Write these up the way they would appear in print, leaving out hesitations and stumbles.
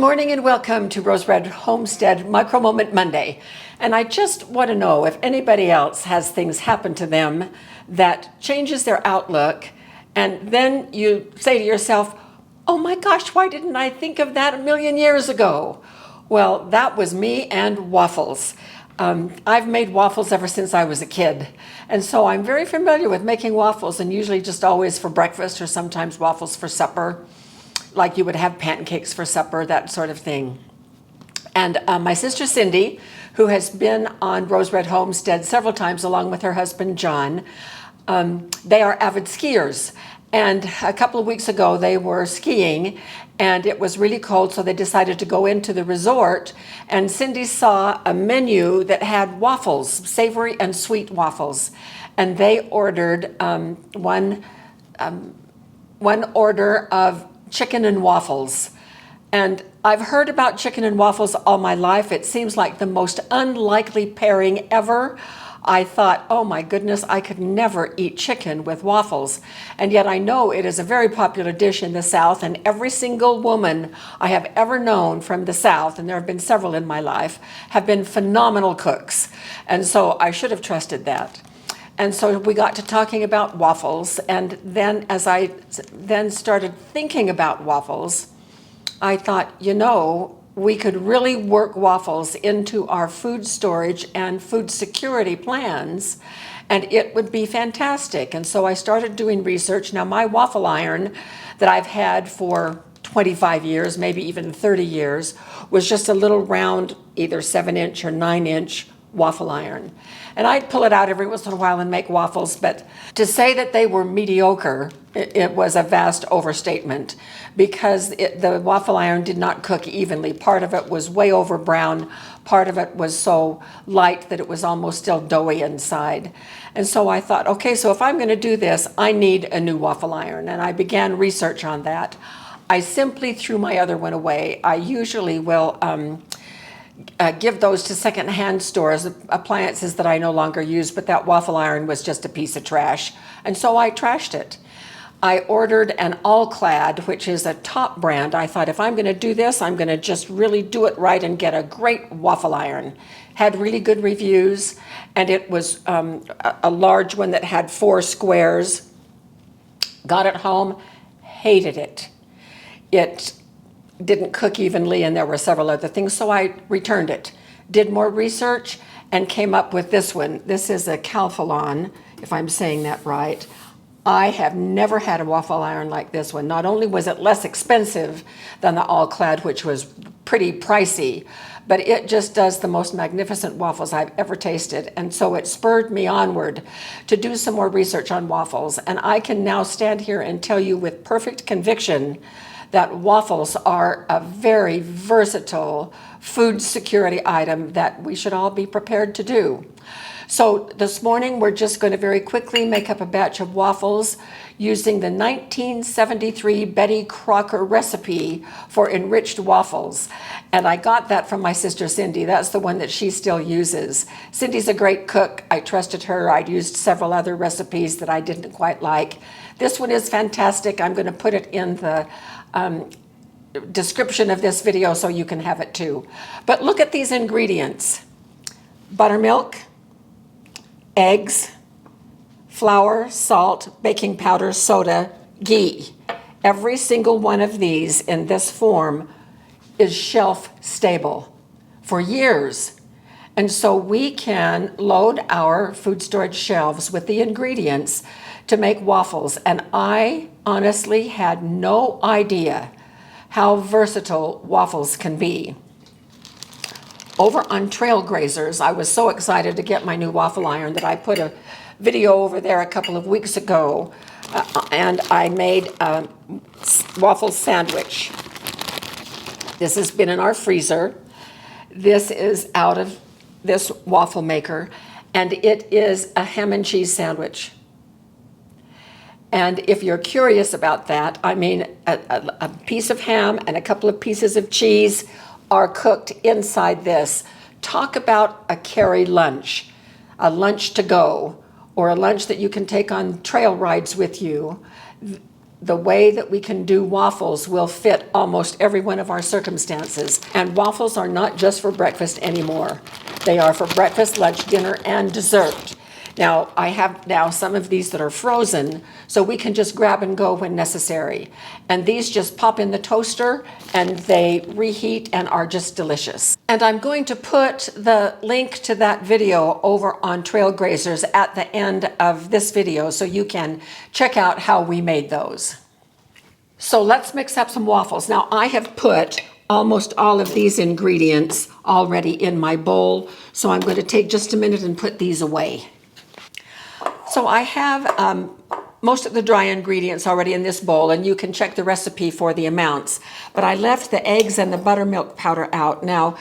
morning and welcome to Rose Red Homestead Micro Moment Monday. And I just want to know if anybody else has things happen to them that changes their outlook, and then you say to yourself, oh my gosh, why didn't I think of that a million years ago? Well, that was me and waffles. I've made waffles ever since I was a kid, and so I'm very familiar with making waffles, and usually just always for breakfast or sometimes waffles for supper, like you would have pancakes for supper, that sort of thing. And my sister Cindy, who has been on Rose Red Homestead several times along with her husband John, they are avid skiers. And a couple of weeks ago they were skiing and it was really cold, so they decided to go into the resort, and Cindy saw a menu that had waffles, savory and sweet waffles. And they ordered one order of chicken and waffles. And I've heard about chicken and waffles all my life. It seems like the most unlikely pairing ever. I thought, oh my goodness, I could never eat chicken with waffles. And yet I know it is a very popular dish in the South, and every single woman I have ever known from the South, and there have been several in my life, have been phenomenal cooks. And so I should have trusted that. And so we got to talking about waffles, and then as I then started thinking about waffles, I thought, you know, we could really work waffles into our food storage and food security plans, and it would be fantastic. And so I started doing research. Now, my waffle iron that I've had for 25 years, maybe even 30 years, was just a little round, either 7-inch or 9-inch waffle iron. And I'd pull it out every once in a while and make waffles, but to say that they were mediocre, it was a vast overstatement, because the waffle iron did not cook evenly. Part of it was way over brown, part of it was so light that it was almost still doughy inside. And so I thought, okay, so if I'm going to do this, I need a new waffle iron, and I began research on that. I simply threw my other one away. I usually will give those to secondhand stores, appliances that I no longer use, but that waffle iron was just a piece of trash, and so I trashed it. I ordered an All-Clad, which is a top brand. I thought, if I'm going to do this, I'm going to just really do it right and get a great waffle iron. Had really good reviews, and it was a large one that had 4 squares. Got it home, hated it. It didn't cook evenly, and there were several other things, so I returned it. Did more research and came up with this one. This is a Calphalon, if I'm saying that right. I have never had a waffle iron like this one. Not only was it less expensive than the All-Clad, which was pretty pricey, but it just does the most magnificent waffles I've ever tasted. And so it spurred me onward to do some more research on waffles. And I can now stand here and tell you with perfect conviction that waffles are a very versatile food security item that we should all be prepared to do. So this morning we're just going to very quickly make up a batch of waffles using the 1973 Betty Crocker recipe for enriched waffles. And I got that from my sister Cindy. That's the one that she still uses. Cindy's a great cook. I trusted her. I'd used several other recipes that I didn't quite like. This one is fantastic. I'm going to put it in the description of this video so you can have it too. But look at these ingredients: buttermilk, eggs, flour, salt, baking powder, soda, ghee. Every single one of these in this form is shelf stable for years. And so we can load our food storage shelves with the ingredients to make waffles. And I honestly had no idea how versatile waffles can be. Over on Trailgrazers, I was so excited to get my new waffle iron that I put a video over there a couple of weeks ago, and I made a waffle sandwich. This has been in our freezer. This is out of this waffle maker, and it is a ham and cheese sandwich. And if you're curious about that, I mean, a piece of ham and a couple of pieces of cheese are cooked inside this. Talk about a carry lunch, a lunch to go, or a lunch that you can take on trail rides with you. the way that we can do waffles will fit almost every one of our circumstances. And waffles are not just for breakfast anymore. They are for breakfast, lunch, dinner, and dessert. Now, I have now some of these that are frozen, so we can just grab and go when necessary. And these just pop in the toaster and they reheat and are just delicious. And I'm going to put the link to that video over on Trailgrazers at the end of this video so you can check out how we made those. So let's mix up some waffles. Now, I have put almost all of these ingredients already in my bowl, so I'm going to take just a minute and put these away. So I have most of the dry ingredients already in this bowl, and you can check the recipe for the amounts. But I left the eggs and the buttermilk powder out. Now,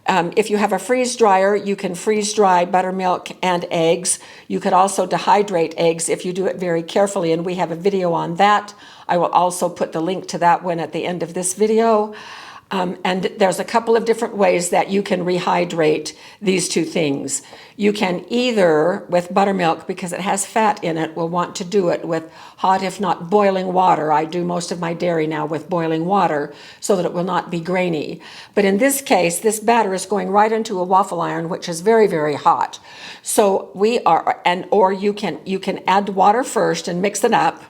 if you have a freeze dryer, you can freeze dry buttermilk and eggs. You could also dehydrate eggs if you do it very carefully, and we have a video on that. I will also put the link to that one at the end of this video. And there's a couple of different ways that you can rehydrate these two things. You can either, with buttermilk, because it has fat in it, will want to do it with hot, if not boiling water. I do most of my dairy now with boiling water so that it will not be grainy. But in this case, this batter is going right into a waffle iron, which is very, very hot. So or you can add water first and mix it up.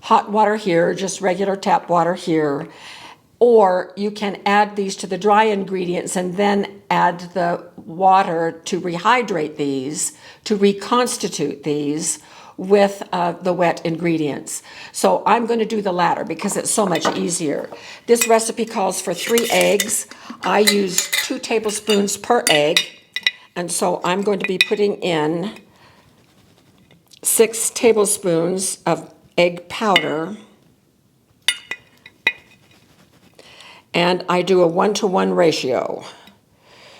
Hot water here, just regular tap water here. Or you can add these to the dry ingredients and then add the water to rehydrate these, to reconstitute these with the wet ingredients. So I'm going to do the latter because it's so much easier. This recipe calls for 3 eggs. I use 2 tablespoons per egg. And so I'm going to be putting in 6 tablespoons of egg powder. And I do a 1-to-1 ratio.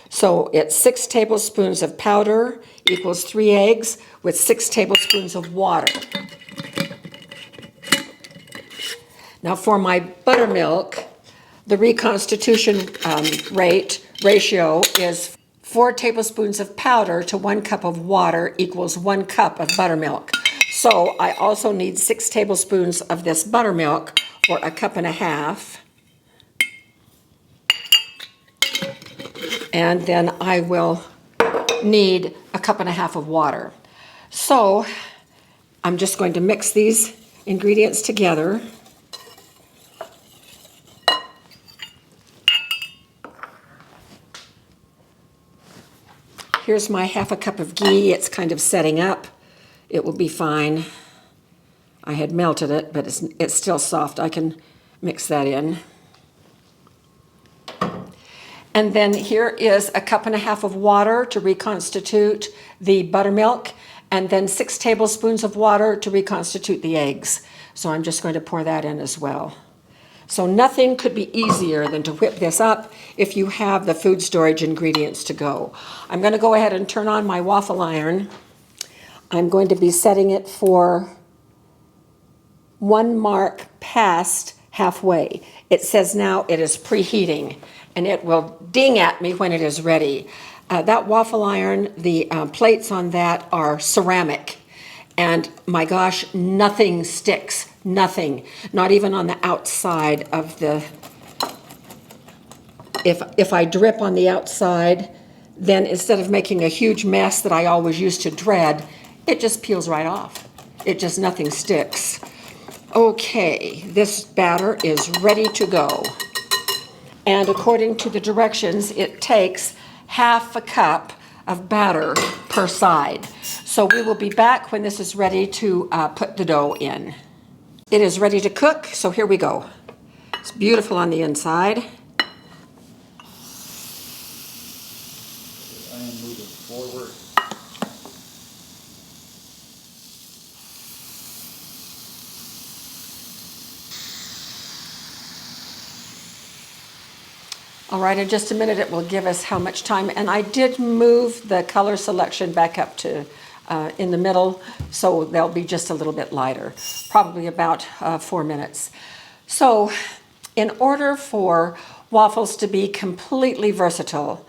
So it's 6 tablespoons of powder equals 3 eggs with 6 tablespoons of water. Now for my buttermilk, the reconstitution ratio is 4 tablespoons of powder to 1 cup of water equals 1 cup of buttermilk. So I also need 6 tablespoons of this buttermilk for a cup and a half. And then I will need a cup and a half of water. So I'm just going to mix these ingredients together. Here's my half a cup of ghee. It's kind of setting up. It will be fine. I had melted it, but it's still soft. I can mix that in. And then here is a cup and a half of water to reconstitute the buttermilk, and then 6 tablespoons of water to reconstitute the eggs. So I'm just going to pour that in as well. So nothing could be easier than to whip this up if you have the food storage ingredients to go. I'm going to go ahead and turn on my waffle iron. I'm going to be setting it for 1 mark past halfway. It says now it is preheating, and it will ding at me when it is ready. That waffle iron, the plates on that are ceramic. And my gosh, nothing sticks, nothing. Not even on the outside of the... If I drip on the outside, then instead of making a huge mess that I always used to dread, it just peels right off. It just, nothing sticks. Okay, this batter is ready to go. And according to the directions, it takes half a cup of batter per side. So we will be back when this is ready to put the dough in. It is ready to cook, so here we go. It's beautiful on the inside. I am moving forward. All right, in just a minute it will give us how much time. And I did move the color selection back up to in the middle, so they'll be just a little bit lighter, probably about 4 minutes. So in order for waffles to be completely versatile,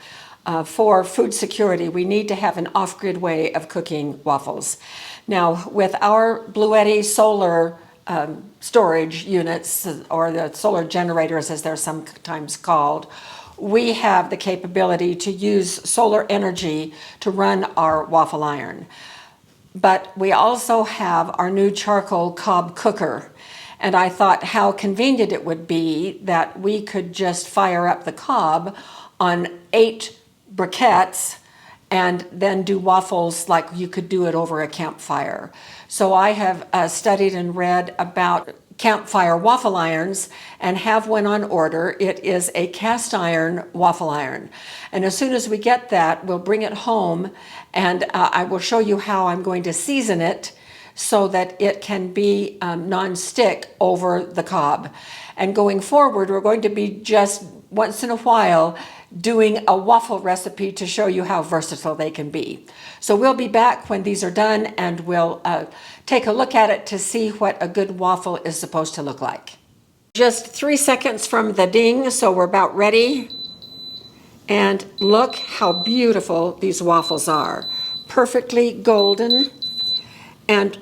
for food security, we need to have an off-grid way of cooking waffles. Now, with our Bluetti solar storage units, or the solar generators as they're sometimes called, we have the capability to use solar energy to run our waffle iron. But we also have our new charcoal cob cooker. And I thought how convenient it would be that we could just fire up the cob on 8 briquettes and then do waffles like you could do it over a campfire. So I have studied and read about campfire waffle irons and have one on order. It is a cast iron waffle iron. And as soon as we get that, we'll bring it home, and I will show you how I'm going to season it so that it can be non-stick over the cob. And going forward, we're going to be just once in a while doing a waffle recipe to show you how versatile they can be. So we'll be back when these are done, and we'll take a look at it to see what a good waffle is supposed to look like. Just 3 seconds from the ding, so we're about ready. And look how beautiful these waffles are. Perfectly golden. And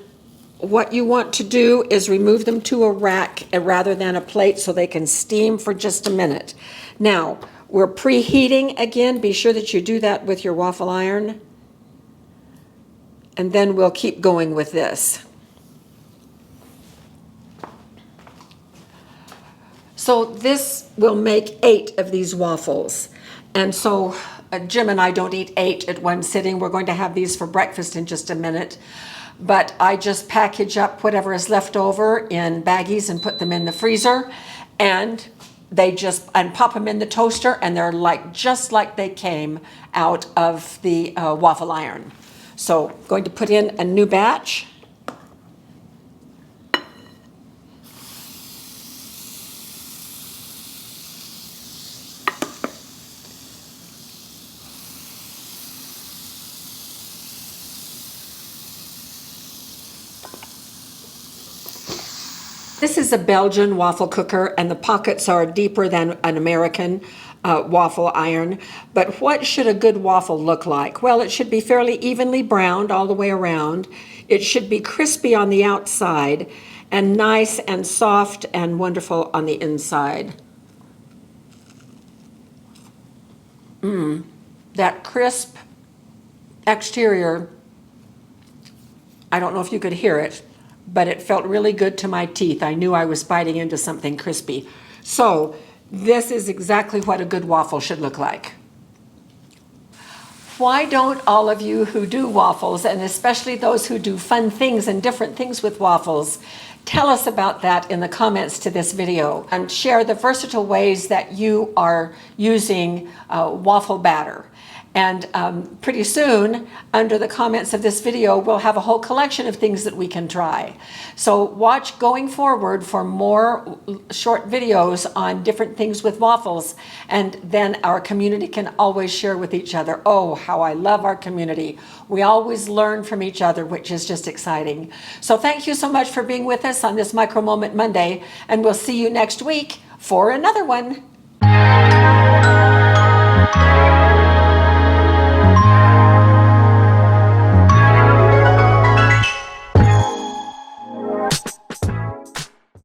what you want to do is remove them to a rack rather than a plate so they can steam for just a minute. Now, we're preheating again. Be sure that you do that with your waffle iron. And then we'll keep going with this. So this will make 8 of these waffles. And so Jim and I don't eat 8 at one sitting. We're going to have these for breakfast in just a minute. But I just package up whatever is left over in baggies and put them in the freezer, and pop them in the toaster, and they're just like they came out of the waffle iron. So going to put in a new batch. This is a Belgian waffle cooker, and the pockets are deeper than an American waffle iron. But what should a good waffle look like? Well, it should be fairly evenly browned all the way around. It should be crispy on the outside and nice and soft and wonderful on the inside. That crisp exterior, I don't know if you could hear it, but it felt really good to my teeth. I knew I was biting into something crispy. So this is exactly what a good waffle should look like. Why don't all of you who do waffles, and especially those who do fun things and different things with waffles, tell us about that in the comments to this video, and share the versatile ways that you are using waffle batter. And pretty soon, under the comments of this video, we'll have a whole collection of things that we can try. So watch going forward for more short videos on different things with waffles, and then our community can always share with each other. Oh, how I love our community. We always learn from each other, which is just exciting. So thank you so much for being with us on this Micro Moment Monday, and we'll see you next week for another one.